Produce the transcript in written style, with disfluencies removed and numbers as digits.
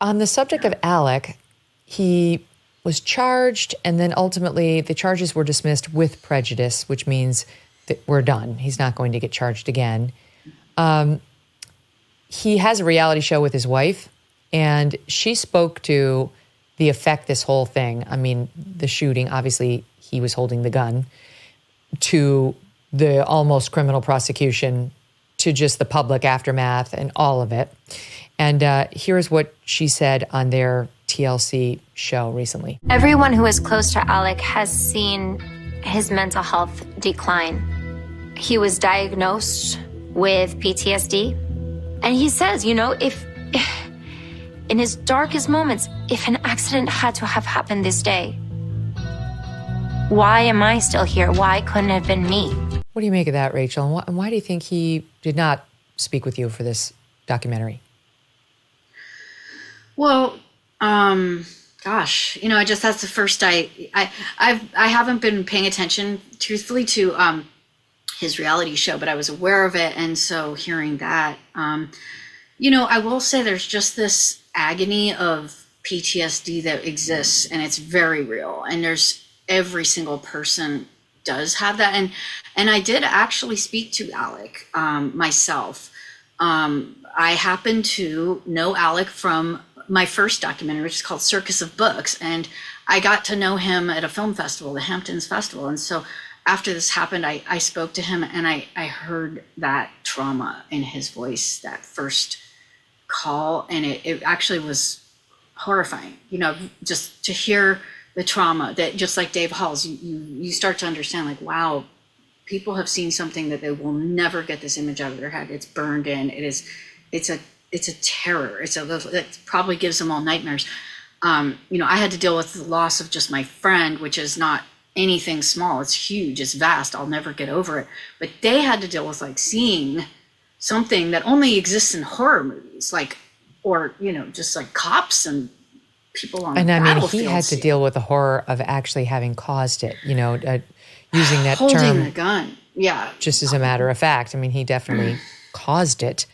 on the subject of Alec, he was charged, and then ultimately the charges were dismissed with prejudice, which means that we're done. He's not going to get charged again. He has a reality show with his wife, and she spoke to the effect this whole thing, I mean, the shooting, obviously he was holding the gun, to the almost criminal prosecution, to just the public aftermath and all of it. And here's what she said on their TLC show recently. Everyone who is close to Alec has seen his mental health decline. He was diagnosed with PTSD. And he says, you know, if in his darkest moments, if an accident had to have happened this day, why am I still here? Why couldn't it have been me? What do you make of that, Rachel? And why do you think he did not speak with you for this documentary? Well, gosh, you know, that's the first I haven't been paying attention, truthfully, to his reality show, but I was aware of it, and so hearing that, you know, I will say there's just this agony of PTSD that exists, and it's very real, and there's every single person does have that, and I did actually speak to Alec myself. I happen to know Alec from my first documentary, which is called Circus of Books, and I got to know him at a film festival, the Hamptons Festival, and so after this happened, I spoke to him, and I heard that trauma in his voice, that first call, and it actually was horrifying, you know, just to hear the trauma that, just like Dave Hall's, you start to understand, like, wow, people have seen something that they will never get this image out of their head. It's burned in. It's a terror. It probably gives them all nightmares. You know, I had to deal with the loss of just my friend, which is not anything small. It's huge. It's vast. I'll never get over it. But they had to deal with, like, seeing something that only exists in horror movies, like, or, you know, just like cops and people on the battlefield. And I mean, he had to deal with the horror of actually having caused it, you know, using that holding term. the gun. Yeah. Just as a matter of fact. I mean, he definitely caused it.